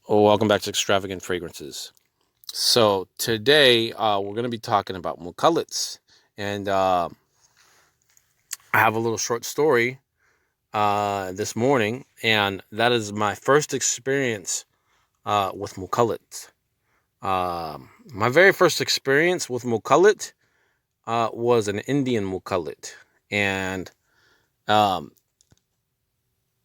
Welcome back to Extravagant Fragrances. So today we're going to be talking about Mukhallats, and I have a little short story this morning, and that is my first experience with Mukhallat. My very first experience with Mukhallat was an Indian Mukhallat, and um,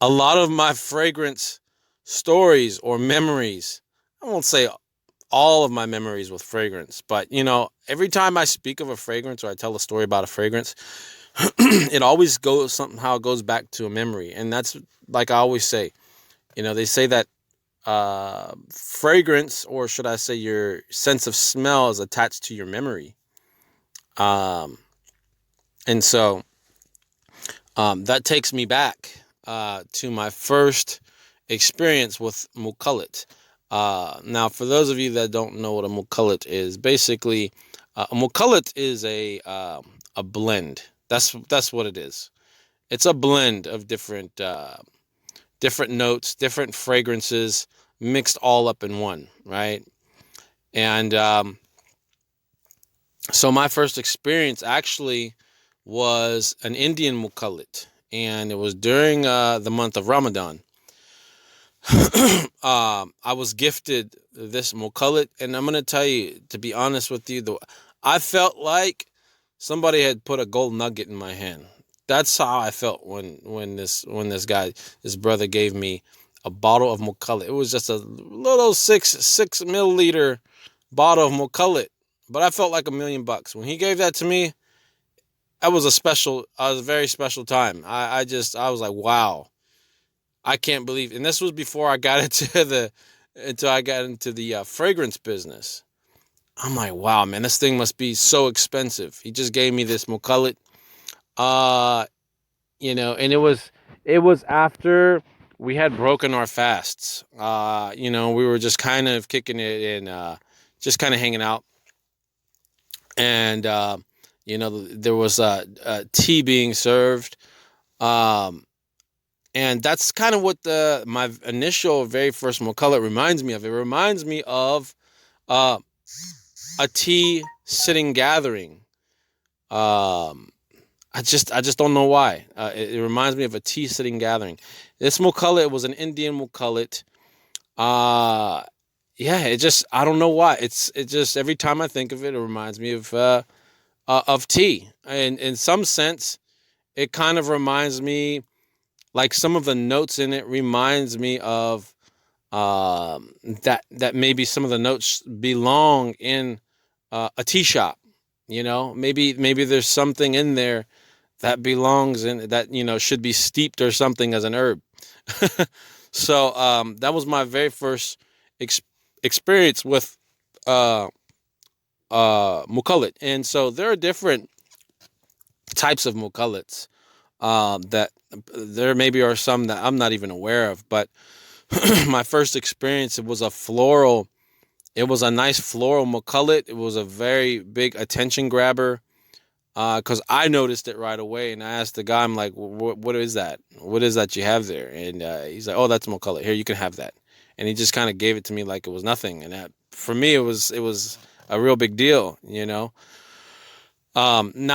a lot of my fragrance stories or memories, I won't say all of my memories with fragrance, but every time I speak of a fragrance or I tell a story about a fragrance, it always goes back to a memory. And that's, like I always say, they say that fragrance, or should I say your sense of smell, is attached to your memory. um and so that takes me back to my first experience with Mukhallat. Now, for those of you that don't know what a Mukhallat is, basically, a Mukhallat is a blend. That's what it is. It's a blend of different notes, different fragrances, mixed all up in one, right? And so my first experience actually was an Indian Mukhallat, and it was during the month of Ramadan. I was gifted this Mukhallat, and I'm gonna tell you, to be honest with you, I felt like somebody had put a gold nugget in my hand. That's how I felt when this brother gave me a bottle of Mukhallat. It was just a little six milliliter bottle of Mukhallat, but I felt like $1,000,000 when he gave that to me. That was a very special time. I was like, wow. I can't believe, and this was before I got into the fragrance business. I'm like, wow, man, this thing must be so expensive. He just gave me this Mukhallat, uh, and it was after we had broken our fasts. We were just kind of kicking it and just kind of hanging out, and there was tea being served. Um, And that's kind of what my initial very first Mukhallat reminds me of. It reminds me of uh, a tea sitting gathering. Um, I just don't know why. It reminds me of a tea sitting gathering. This Mukhallat was an Indian Mukhallat. Uh, yeah, I don't know why. It just every time I think of it, it reminds me of tea. And in some sense, it kind of reminds me, like, some of the notes in it reminds me of that maybe some of the notes belong in a tea shop. Maybe there's something in there that belongs in that, should be steeped or something as an herb. So that was my very first ex- experience with uh, Mukhallat. And so there are different types of Mukhallats that there maybe are some that I'm not even aware of, but my first experience, it was a floral. It was a nice floral Mukhallat. It was a very big attention grabber because I noticed it right away, and I asked the guy, I'm like, what is that? What is that you have there? And he's like, oh, that's Mukhallat. Here, you can have that. And he just kind of gave it to me like it was nothing. And for me, it was a real big deal. Now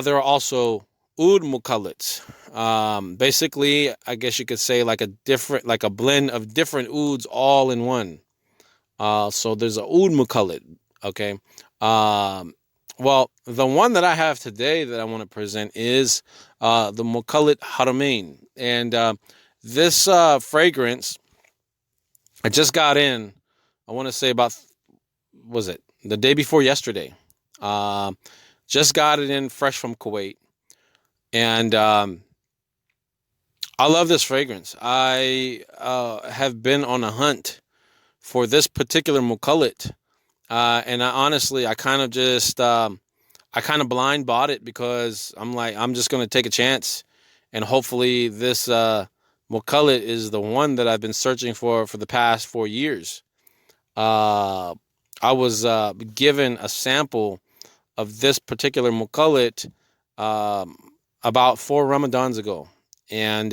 there are also oud Mukhallats. Basically, I guess you could say like a blend of different ouds all in one. So there's a oud Mukhallat. Okay. Um, well, the one that I have today that I want to present is the Mukhallat Haramain, and this fragrance I just got in. I want to say about, was it the day before yesterday? Um, just got it in fresh from Kuwait, and I love this fragrance. I have been on a hunt for this particular Mukhallat, and I kind of just I kind of blind bought it because I'm like, I'm just gonna take a chance, and hopefully this Mukhallat is the one that I've been searching for the past 4 years. Uh, I was given a sample of this particular Mukhallat um, about 4 Ramadans ago, and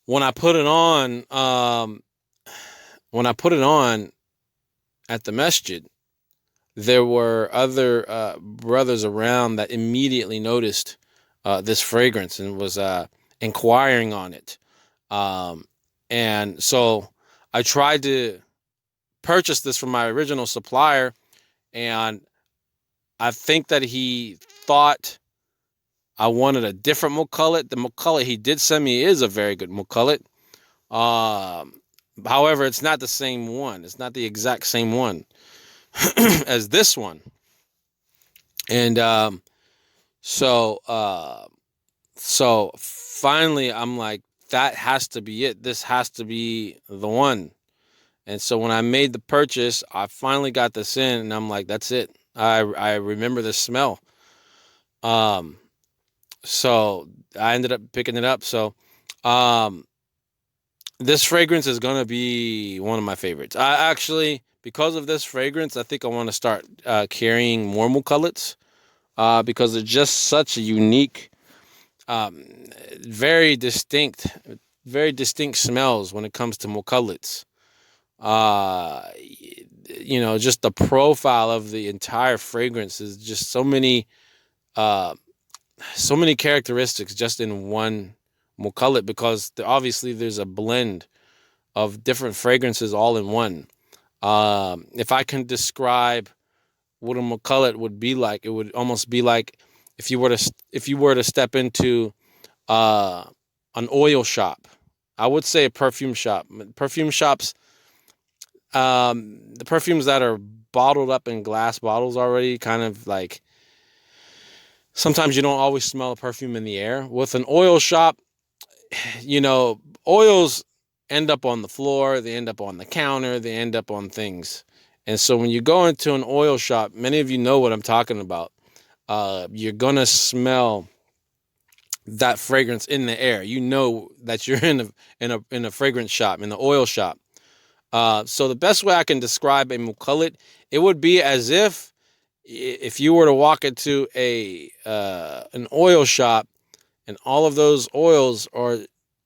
when I put it on, when I put it on at the masjid, there were other brothers around that immediately noticed this fragrance and was inquiring on it. Um, and so I tried to purchase this from my original supplier, and I think that he thought I wanted a different Mukhallat. The Mukhallat he did send me is a very good Mukhallat. Um, However, it's not the same one. It's not the exact same one as this one. And so so finally I'm like, that has to be it. This has to be the one. And so when I made the purchase, I finally got this in, and I'm like, that's it. I remember the smell. Um, so I ended up picking it up. So um, this fragrance is gonna be one of my favorites. I actually, because of this fragrance, I think I want to start carrying more Mukhallats because they're just such a unique, um, very distinct, very distinct smells when it comes to Mukhallats. Uh, just the profile of the entire fragrance is just uh, so many characteristics just in one Mukhallat, because obviously there's a blend of different fragrances all in one. If I can describe what a Mukhallat would be like, it would almost be like if you were to step into uh, an oil shop. I would say a perfume shop. Perfume shops, the perfumes that are bottled up in glass bottles already, kind of like sometimes you don't always smell a perfume in the air. With an oil shop, oils end up on the floor, they end up on the counter, they end up on things. And so when you go into an oil shop, many of you know what I'm talking about. You're gonna smell that fragrance in the air. You know that you're in a fragrance shop, in the oil shop. So the best way I can describe a Mukhallat, it would be as if you were to walk into an oil shop, and all of those oils are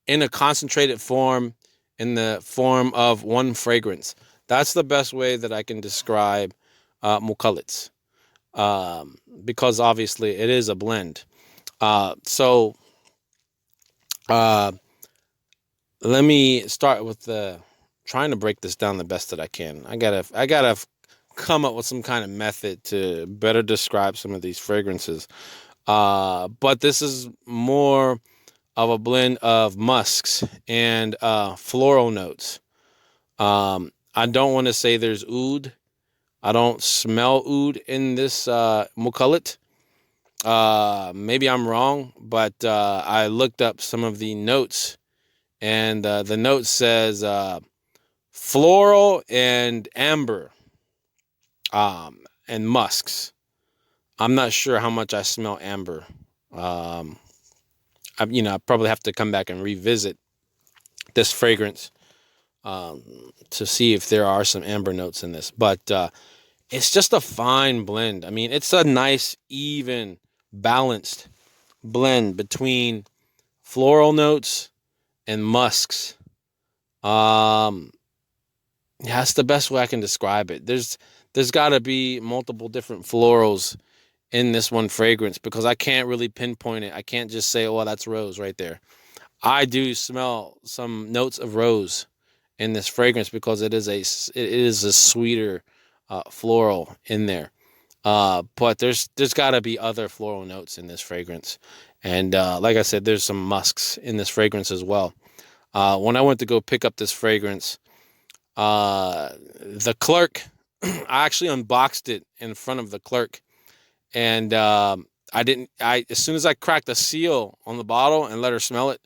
in a concentrated form, in the form of one fragrance. That's the best way that I can describe Mukhallats, because obviously it is a blend. So uh, let me start with trying to break this down the best that I can. I gotta come up with some kind of method to better describe some of these fragrances. But this is more of a blend of musks and floral notes. I don't want to say there's oud. I don't smell oud in this Mukhallat. Maybe I'm wrong, but I looked up some of the notes, and the note says floral and amber, and musks. I'm not sure how much I smell amber. Um, I probably have to come back and revisit this fragrance to see if there are some amber notes in this. But it's just a fine blend. I mean, it's a nice, even, balanced blend between floral notes and musks. Yeah, that's the best way I can describe it. There's got to be multiple different florals in this one fragrance, because I can't really pinpoint it. I can't just say, "Oh, that's rose right there." I do smell some notes of rose in this fragrance, because it is a sweeter floral in there. But there's got to be other floral notes in this fragrance, and like I said, there's some musks in this fragrance as well. When I went to go pick up this fragrance, the clerk, I actually unboxed it in front of the clerk, and I didn't. As soon as I cracked the seal on the bottle and let her smell it,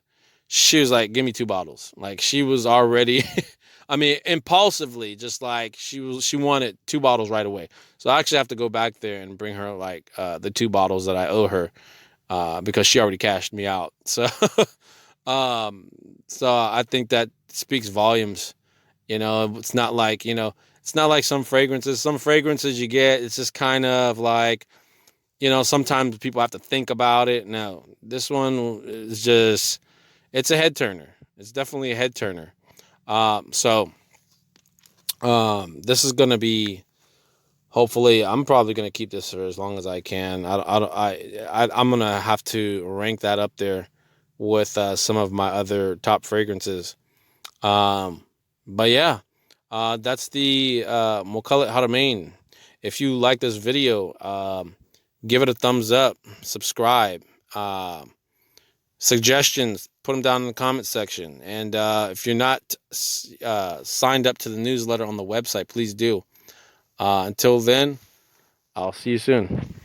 she was like, "Give me 2 bottles." Like, she was already, I mean, impulsively, just like she wanted 2 bottles right away. So I actually have to go back there and bring her like the 2 bottles that I owe her, because she already cashed me out. So um, so I think that speaks volumes. It's not like it's not like some fragrances. Some fragrances you get, it's just kind of like, sometimes people have to think about it. No, this one is just, it's a head turner. It's definitely a head turner. So This is gonna be, hopefully, I'm probably gonna keep this for as long as I can. I'm gonna have to rank that up there with some of my other top fragrances. Um, but yeah, that's the Mukhallat Haramain. If you like this video, give it a thumbs up, subscribe. Suggestions, put them down in the comment section. And if you're not signed up to the newsletter on the website, please do. Until then, I'll see you soon.